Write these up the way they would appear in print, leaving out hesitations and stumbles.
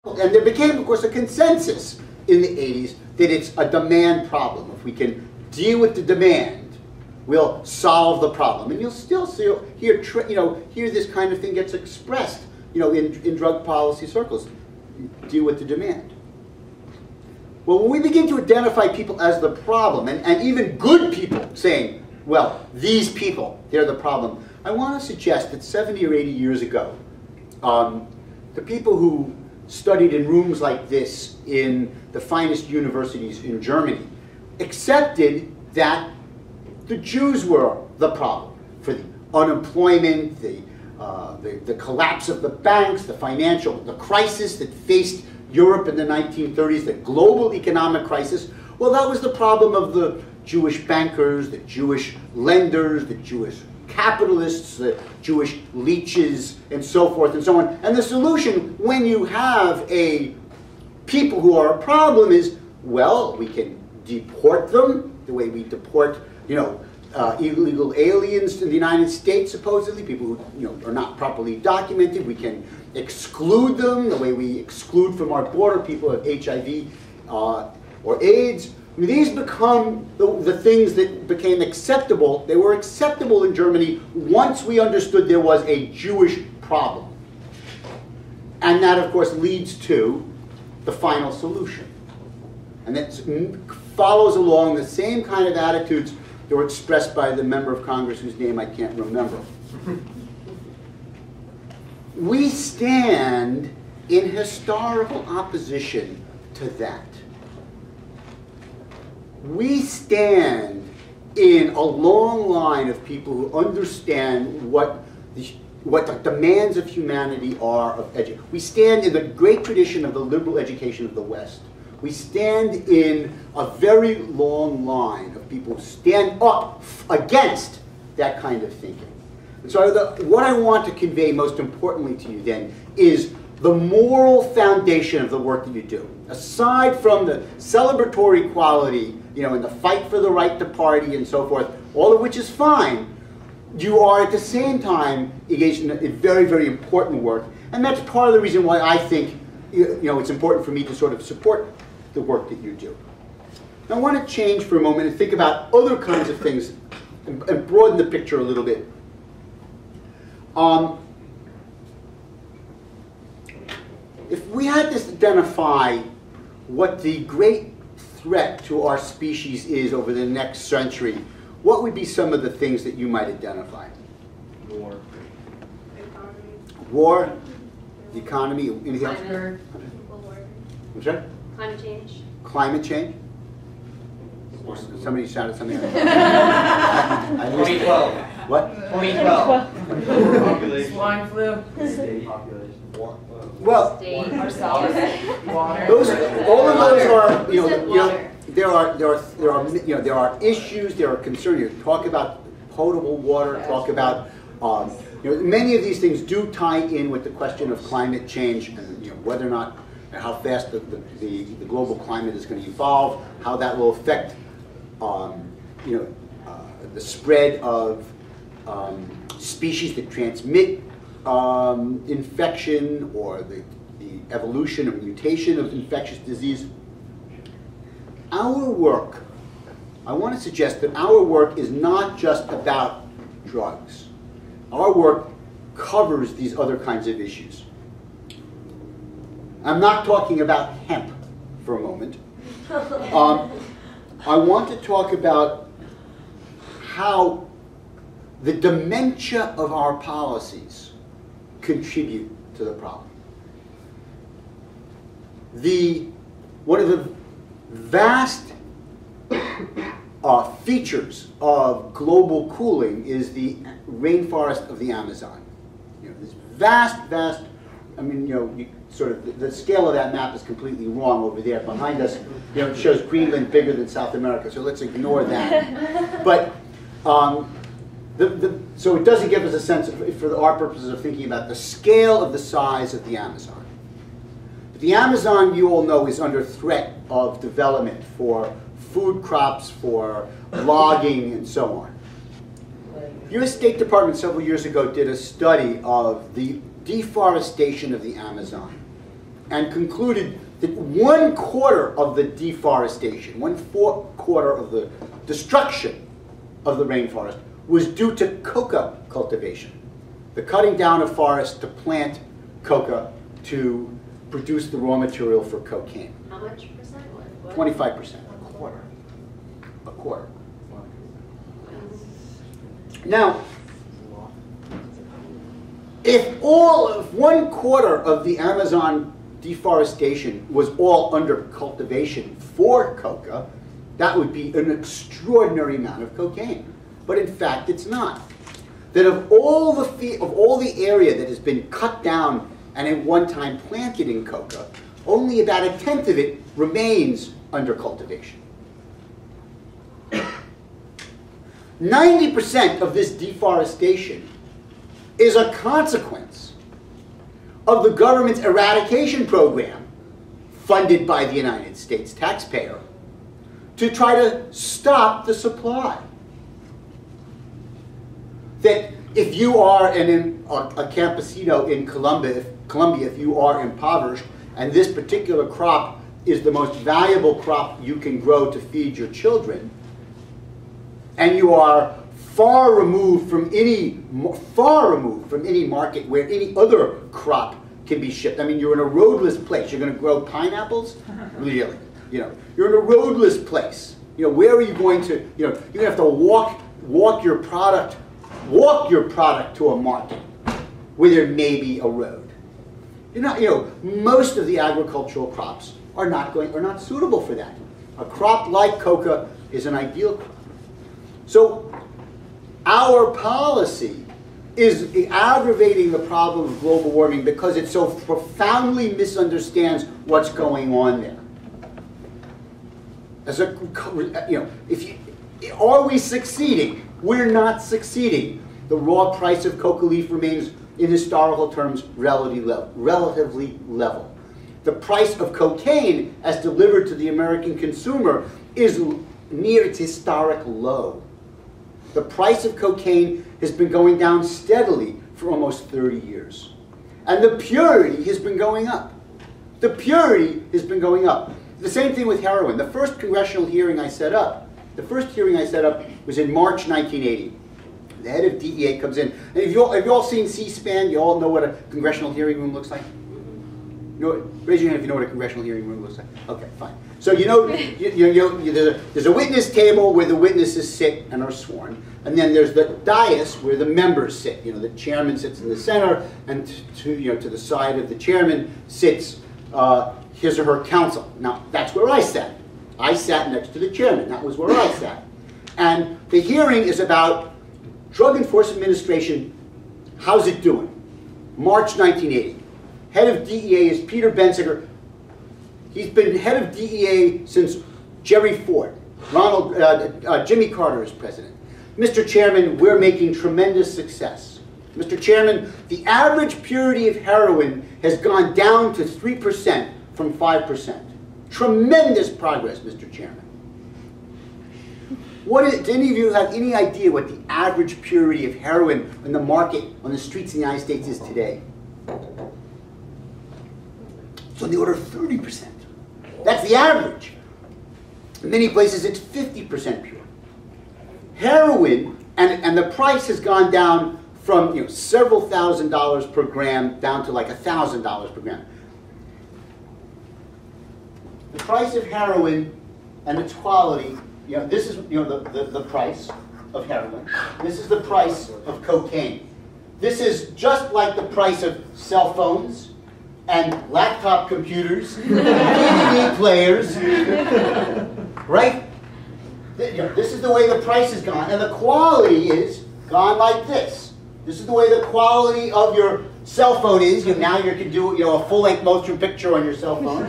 And there became, of course, a consensus in the 80s that it's a demand problem. If we can deal with the demand, we'll solve the problem. And you'll still hear this kind of thing gets expressed, in drug policy circles. Deal with the demand. Well, when we begin to identify people as the problem, and even good people saying, well, these people, they're the problem, I want to suggest that 70 or 80 years ago, the people who studied in rooms like this in the finest universities in Germany accepted that the Jews were the problem for the unemployment, the collapse of the banks, the crisis that faced Europe in the 1930s, the global economic crisis. Well, that was the problem of the Jewish bankers, the Jewish lenders, the Jewish capitalists, the Jewish leeches, and so forth and so on. And the solution, when you have people who are a problem, is, well, we can deport them the way we deport, illegal aliens in the United States, supposedly, people who are not properly documented. We can exclude them the way we exclude from our border people who have HIV or AIDS. I mean, these become the things that became acceptable. They were acceptable in Germany once we understood there was a Jewish problem. And that, of course, leads to the final solution. And that follows along the same kind of attitudes that were expressed by the member of Congress whose name I can't remember. We stand in historical opposition to that. We stand in a long line of people who understand what the demands of humanity are of education. We stand in the great tradition of the liberal education of the West. We stand in a very long line of people who stand up against that kind of thinking. And so what I want to convey most importantly to you then is the moral foundation of the work that you do. Aside from the celebratory quality, and the fight for the right to party and so forth, all of which is fine, you are at the same time engaged in a very, very important work. And that's part of the reason why I think it's important for me to sort of support the work that you do. Now I want to change for a moment and think about other kinds of things and broaden the picture a little bit. If we had to identify what the great threat to our species is over the next century, what would be some of the things that you might identify? War. War, the economy, anything else? I'm sorry? Climate change. Climate change? Somebody shouted something. 2012. What? 2012. Population. Swine flu. State population. Well, Ourselves. Water. all of those are, there are issues, there are concerns. You talk about potable water, talk about, many of these things do tie in with the question of climate change and whether or not, how fast the global climate is going to evolve, how that will affect, the spread of species that transmit infection, or the evolution or mutation of infectious disease. Our work, I want to suggest that our work is not just about drugs. Our work covers these other kinds of issues. I'm not talking about hemp for a moment. I want to talk about how the dementia of our policies contribute to the problem. One of the vast features of global cooling is the rainforest of the Amazon. This vast, sort of the scale of that map is completely wrong over there. Behind us, it shows Greenland bigger than South America, so let's ignore that. But so it doesn't give us a sense, for our purposes of thinking about the scale of the size of the Amazon. But the Amazon, you all know, is under threat of development for food crops, for logging, and so on. The U.S. State Department several years ago did a study of the deforestation of the Amazon. and concluded that 1/4 of the deforestation, 1/4 of the destruction of the rainforest was due to coca cultivation, the cutting down of forests to plant coca to produce the raw material for cocaine. How much percent? What? 25%. A quarter. Now, if 1/4 of the Amazon deforestation was all under cultivation for coca, that would be an extraordinary amount of cocaine. But in fact, it's not. That of all the area that has been cut down and at one time planted in coca, only about 1/10 of it remains under cultivation. 90% of this deforestation is a consequence of the government's eradication program, funded by the United States taxpayer, to try to stop the supply. That if you are a campesino in Colombia, if you are impoverished, and this particular crop is the most valuable crop you can grow to feed your children, and you are far removed from any market where any other crop can be shipped. I mean, you're in a roadless place. You're going to grow pineapples? Really? You know, you're in a roadless place. You know, where are you going to? You know, you're going to have to walk your product to a market where there may be a road. You know, most of the agricultural crops are not suitable for that. A crop like coca is an ideal crop. So our policy is aggravating the problem of global warming because it so profoundly misunderstands what's going on there. Are we succeeding? We're not succeeding. The raw price of coca leaf remains, in historical terms, relatively level. The price of cocaine, as delivered to the American consumer, is near its historic low. The price of cocaine has been going down steadily for almost 30 years. And the purity has been going up. The purity has been going up. The same thing with heroin. The first congressional hearing I set up, was in March 1980. The head of DEA comes in. And have you all seen C-SPAN? You all know what a congressional hearing room looks like? Raise your hand if you know what a congressional hearing room looks like. Okay, fine. So there's a witness table where the witnesses sit and are sworn, and then there's the dais where the members sit. You know, the chairman sits in the center, and to the side of the chairman sits his or her counsel. Now that's where I sat. I sat next to the chairman. That was where I sat. And the hearing is about Drug Enforcement Administration. How's it doing? March 1980. Head of DEA is Peter Bensinger. He's been head of DEA since Jerry Ford. Jimmy Carter is president. Mr. Chairman, we're making tremendous success. Mr. Chairman, the average purity of heroin has gone down to 3% from 5%. Tremendous progress, Mr. Chairman. Do any of you have any idea what the average purity of heroin in the market on the streets in the United States is today? It's on the order of 30%. That's the average. In many places, it's 50% pure. Heroin, and the price has gone down from several $1,000s per gram down to like $1,000 per gram. The price of heroin and its quality, this is the price of heroin. This is the price of cocaine. This is just like the price of cell phones and laptop computers, DVD players, right? This is the way the price has gone, and the quality is gone like this. This is the way the quality of your cell phone is. Now you can do a full-length motion picture on your cell phone.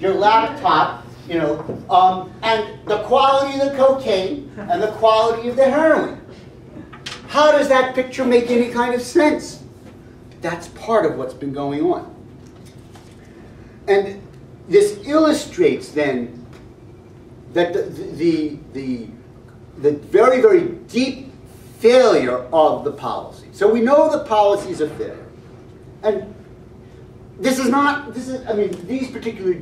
Your laptop. And the quality of the cocaine and the quality of the heroin. How does that picture make any kind of sense? That's part of what's been going on. And this illustrates then that the very, very deep failure of the policy. So we know the policy is a failure. And this is not, this is, I mean, these particular